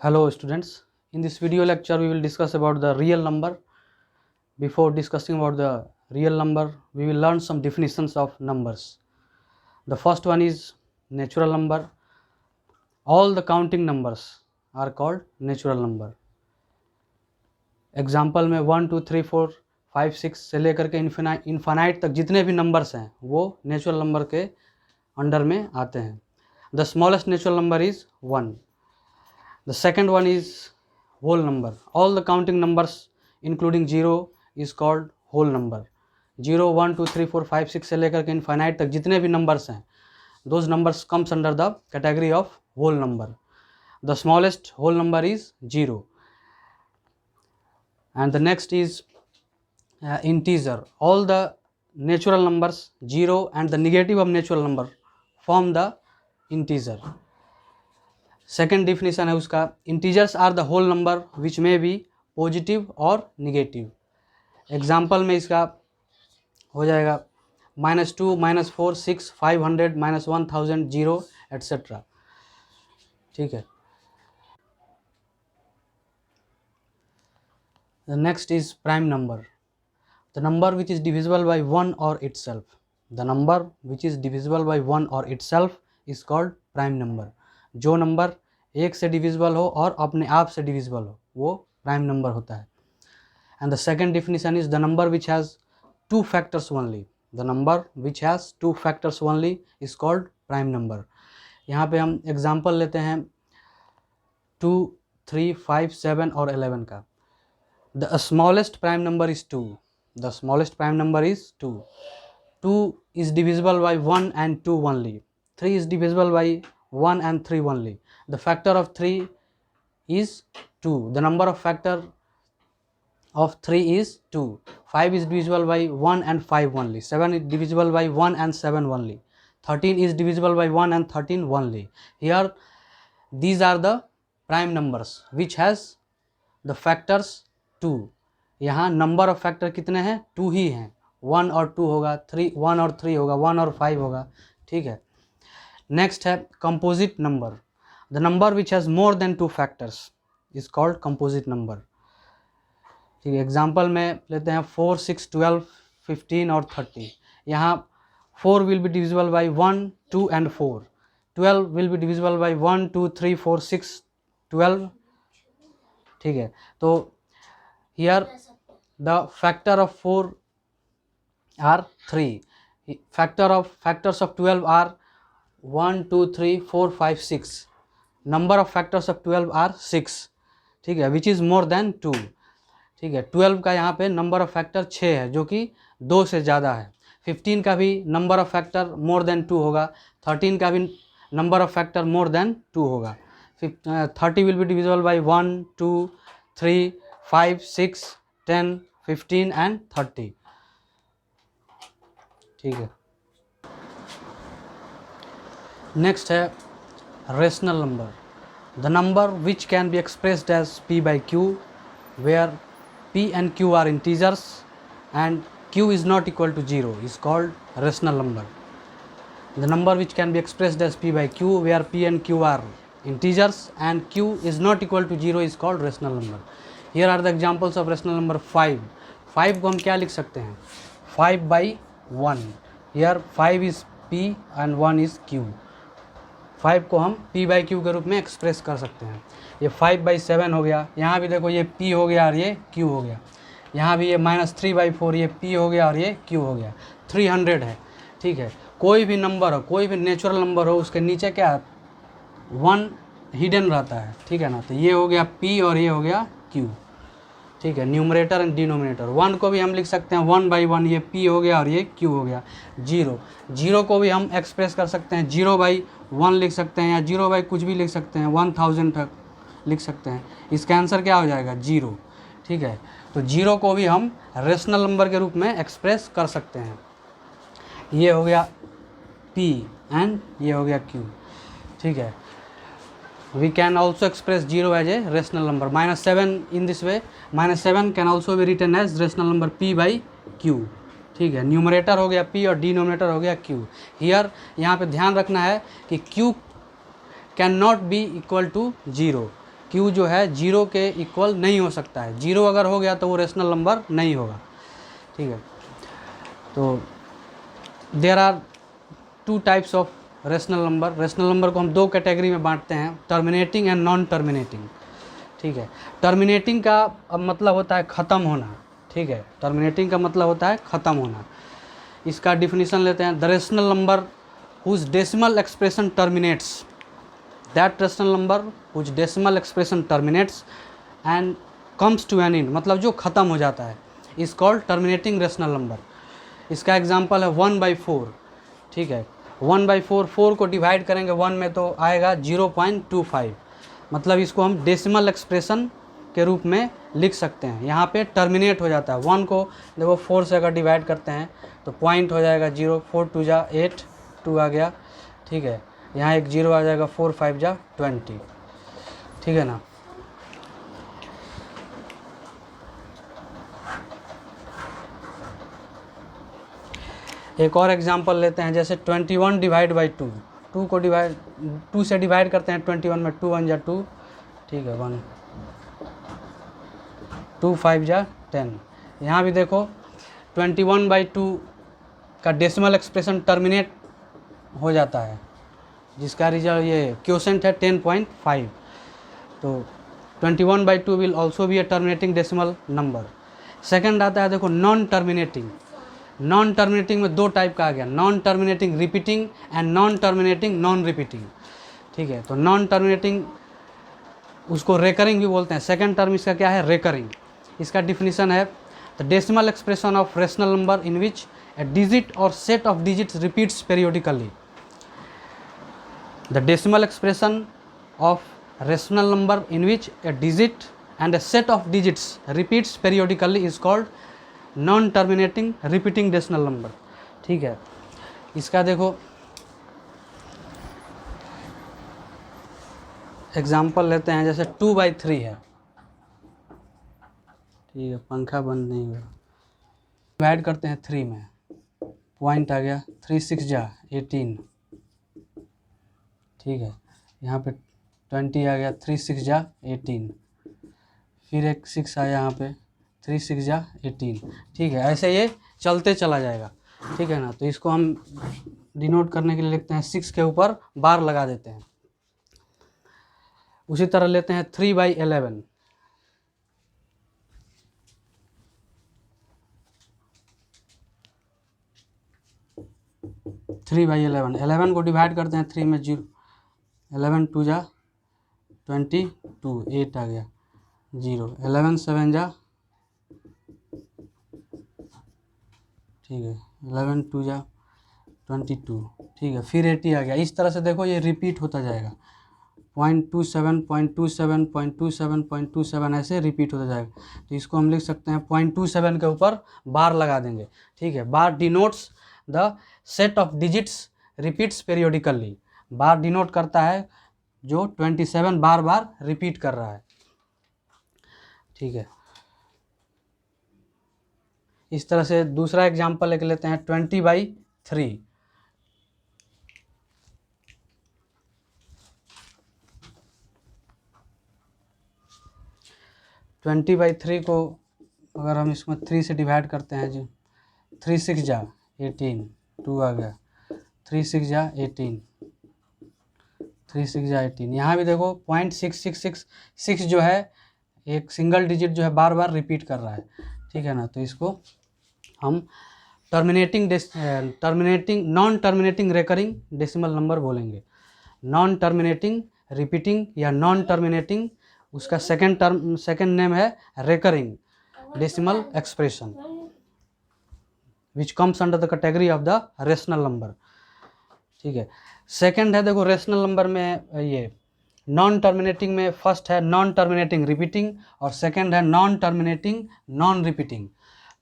Hello students, in this video lecture we will discuss about the real number. Before discussing about the real number, we will learn some definitions of numbers. The first one is natural number. All the counting numbers are called natural number. Example में 1 2 3 4 5 6 से लेकर के infinite तक जितने भी numbers हैं वो natural number के अंडर में आते हैं. The smallest natural number is 1. The second one is whole number. All the counting numbers including 0 is called whole number. 0 1 2 3 4 5 6 से लेकर के इनफाइनाइट तक जितने भी नंबर्स हैं those numbers comes under the category of whole number. The smallest whole number is 0. And the next is integer. All the natural numbers 0 and the negative of natural number form the integer. Second definition है उसका, integers are the whole number which may be positive और negative. Example में इसका हो जाएगा -2 -4 6 500 -1000 0 etcetera. ठीक है. The next is prime number. The number which is divisible by 1 और itself. The number which is divisible by 1 और itself is called prime number. जो नंबर एक से डिविजिबल हो और अपने आप से डिविजिबल हो वो प्राइम नंबर होता है. And the second definition is the number which has 2 factors only. The number which has 2 factors only is called prime number. यहाँ पे हम एग्जांपल लेते हैं 2 3 5 7 और 11 का. The smallest prime number is 2. The smallest prime number is 2. 2 is divisible by 1 and 2 only. 3 is divisible by 1 and 3 only. The factor of 3 is 2. The number of factor of 3 is 2. 5 is divisible by 1 and 5 only. 7 is divisible by 1 and 7 only. 13 is divisible by 1 and 13 only. Here these are the prime numbers which has the factors 2. यहाँ number of factor कितने हैं? 2 ही हैं. 1 और 2 होगा, 1 और 3 होगा, 1 और 5 होगा. ठीक है. नेक्स्ट है composite number. The number which has more than 2 factors is called composite number. ठीक है. एग्जाम्पल में लेते हैं 4 6 12 15 और 30. यहाँ 4 will be divisible by 1 2 and 4. 12 will be divisible by 1 2 3 4 6 12. ठीक है. तो here the factor of 4 are 3. Factors of 12 are 1 2 3 4 5 6. Number of factors of 12 are 6. ठीक है. which is more than 2. ठीक है. 12 का यहाँ पे नंबर ऑफ फैक्टर 6 है जो कि 2 से ज़्यादा है. 15 का भी number of factor more than 2 होगा. 13 का भी number of factor more than 2 होगा. 30 will be divisible by 1 2 3 5 6 10 15 and 30. ठीक है. नेक्स्ट है rational number. The number which can be expressed as p by q where p and q are integers and q is not equal to 0 is called rational number. The number which can be expressed as p by q where p and q are integers and q is not equal to 0 is called rational number. Here are the examples of rational number 5. 5 को हम क्या लिख सकते हैं? 5 by 1. Here 5 is p and 1 is q. 5 को हम p by q के रूप में एक्सप्रेस कर सकते हैं. ये 5 बाई 7 हो गया. यहाँ भी देखो ये p हो गया और ये q हो गया. यहाँ भी ये -3 बाई 4 ये p हो गया और ये q हो गया. 300 है. ठीक है. कोई भी नंबर हो, कोई भी नेचुरल नंबर हो, उसके नीचे क्या 1 हिडन रहता है. ठीक है ना. तो ये हो गया p और ये हो गया q. ठीक है. Numerator and denominator. 1 को भी हम लिख सकते हैं 1 बाई 1 ये p हो गया और ये q हो गया. 0 को भी हम एक्सप्रेस कर सकते हैं 0 बाई 1 लिख सकते हैं या 0 बाई कुछ भी लिख सकते हैं 1000 तक लिख सकते हैं. इसका आंसर क्या हो जाएगा? 0. ठीक है. तो 0 को भी हम रेशनल नंबर के रूप में एक्सप्रेस कर सकते हैं. ये हो गया p एंड ये हो गया q. ठीक है. We can also express 0 as a rational number. -7 in this way. -7 can also be written as rational number p by q. ठीक है. न्यूमरेटर हो गया p और डिनोमिनेटर हो गया q. हियर यहाँ पे ध्यान रखना है कि q can not be equal to 0. Q जो है जीरो के इक्वल नहीं हो सकता है, जीरो अगर हो गया तो वो रेशनल नंबर नहीं होगा, ठीक है। तो there are two types of rational number. Rational number को हम दो कैटेगरी में बांटते हैं, टर्मिनेटिंग एंड नॉन टर्मिनेटिंग, ठीक है। टर्मिनेटिंग का अब मतलब होता है ख़त्म होना, ठीक है, टर्मिनेटिंग का मतलब होता है ख़त्म होना। इसका डिफिनीशन लेते हैं, the rational number whose decimal expression terminates, that rational number whose decimal expression terminates and comes to an end, मतलब जो ख़त्म हो जाता है, is called terminating rational number. इसका एग्जांपल है 1/4, ठीक है। 1/4, 4 को डिवाइड करेंगे 1 में तो आएगा 0.25, मतलब इसको हम डेसिमल एक्सप्रेशन के रूप में लिख सकते हैं। यहाँ पे टर्मिनेट हो जाता है, 1 को देखो 4 से अगर डिवाइड करते हैं तो पॉइंट हो जाएगा 0, 4 2 जा 8, 2 आ गया, ठीक है। यहाँ एक 0 आ जाएगा, 4 5 जा 20, ठीक है ना। एक और एग्जांपल लेते हैं, जैसे 21 डिवाइड बाई 2, 2 को डिवाइड 2 से डिवाइड करते हैं 21 में, 2 1 जा 2, ठीक है, 1 2 5 जा 10। यहाँ भी देखो 21/2 का डेसिमल एक्सप्रेशन टर्मिनेट हो जाता है, जिसका रिजल्ट ये क्वोशेंट है 10.5। तो 21/2 will also be A terminating decimal number. Second आता है देखो नॉन टर्मिनेटिंग। नॉन टर्मिनेटिंग में दो टाइप का आ गया, non terminating repeating and non terminating non repeating, ठीक है। तो नॉन टर्मिनेटिंग उसको रेकरिंग भी बोलते हैं। सेकंड टर्म इसका क्या है, रेकरिंग। इसका डिफिनीशन है, the decimal expression of rational number in which a digit or set of digits repeats periodically. The decimal expression of rational number in which a digit and a set of digits repeats periodically is called non terminating repeating decimal number, ठीक है। इसका देखो example लेते हैं, जैसे 2/3 है, ठीक है, पंखा बंद नहीं हुआ, डिवाइड करते हैं 3 में, पॉइंट आ गया 3 6 जा 18, ठीक है। यहाँ पे 20 आ गया, 3 6 जा 18, फिर एक 6 आया यहाँ पे, 3 6 जा 18, ठीक है। ऐसे ये चलते चला जाएगा, ठीक है ना। तो इसको हम डिनोट करने के लिए लिखते हैं, 6 के ऊपर बार लगा देते हैं। उसी तरह लेते हैं 3/11, 3/11, 11 को डिवाइड करते हैं 3 में, 0 11 2 जा 22, 8 आ गया, 0 11 7 जा, ठीक है, 11 2 जा 22, ठीक है, फिर 80 आ गया। इस तरह से देखो ये रिपीट होता जाएगा, 0.27 0.27 0.27 0.27 ऐसे रिपीट होता जाएगा। तो इसको हम लिख सकते हैं 0.27 के ऊपर बार लगा देंगे, ठीक है। Bar denotes the set of digits repeats periodically. Bar denote करता है जो 27 बार बार रिपीट कर रहा है, ठीक है। इस तरह से दूसरा एग्जाम्पल एक लेते हैं, 20/3, 20/3 को अगर हम इसमें 3 से डिवाइड करते हैं, जी 3 6 जा 18, 2 आ गया, 3 6 जा 18, 3 6 जा 18। यहाँ भी देखो 0.6666 जो है एक सिंगल डिजिट जो है बार बार रिपीट कर रहा है, ठीक है ना। तो इसको हम terminating non terminating recurring decimal number बोलेंगे। नॉन टर्मिनेटिंग रिपीटिंग या नॉन टर्मिनेटिंग, उसका सेकेंड नेम है recurring decimal expression, which comes under the category of the rational number, ठीक है। सेकंड है देखो रेशनल नंबर में ये नॉन टर्मिनेटिंग में, फर्स्ट है नॉन टर्मिनेटिंग रिपीटिंग और सेकंड है नॉन टर्मिनेटिंग नॉन रिपीटिंग।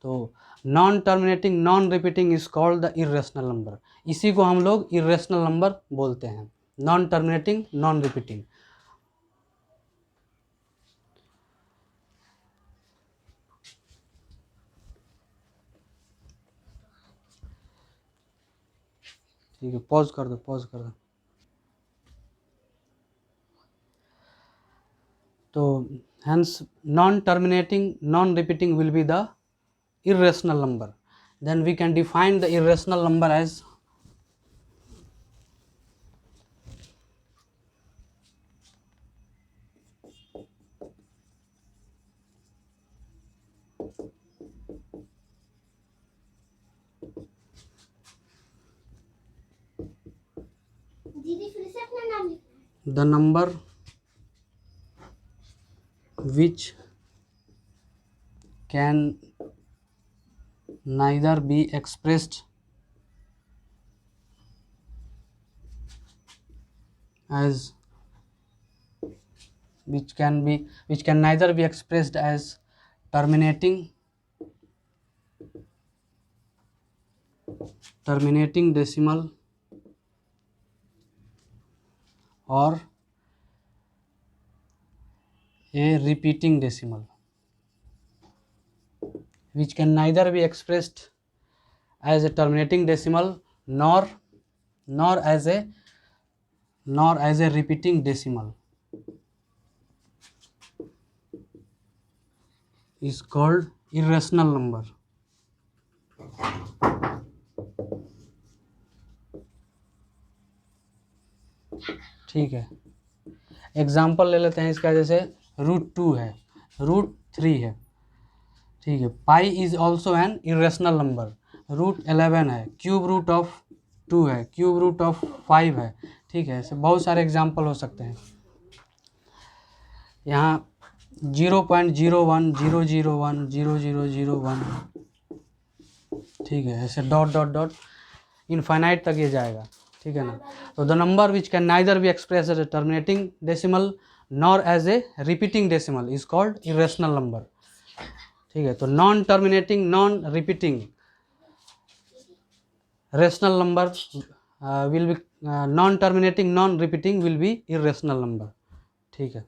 तो non terminating non repeating is called the irrational number. इसी को हम लोग इरेशनल नंबर बोलते हैं, नॉन टर्मिनेटिंग नॉन रिपीटिंग। ठीक है, पॉज कर दो, पॉज कर दो। तो hence non terminating non repeating will be the irrational number. Then we can define the irrational number as the number which can neither be expressed as which can neither be expressed as terminating decimal or a repeating decimal, which can neither be expressed as a terminating decimal nor as a repeating decimal, is called irrational number. ठीक है, example ले लेते हैं इसका, जैसे √2 है, √3 है, ठीक है। Pi is also an irrational number, √11 है, क्यूब रूट ऑफ 2 है, क्यूब रूट ऑफ 5 है, ठीक है। ऐसे बहुत सारे एग्जाम्पल हो सकते हैं। यहाँ 0.0100100001, ठीक है, ऐसे डॉट डॉट डॉट इनफाइनाइट तक ये जाएगा, ठीक है ना। तो the number which can neither be express as a terminating decimal nor as a repeating decimal is called irrational number, ठीक है। तो non terminating non repeating rational number will be, non terminating non repeating will be irrational number, ठीक है।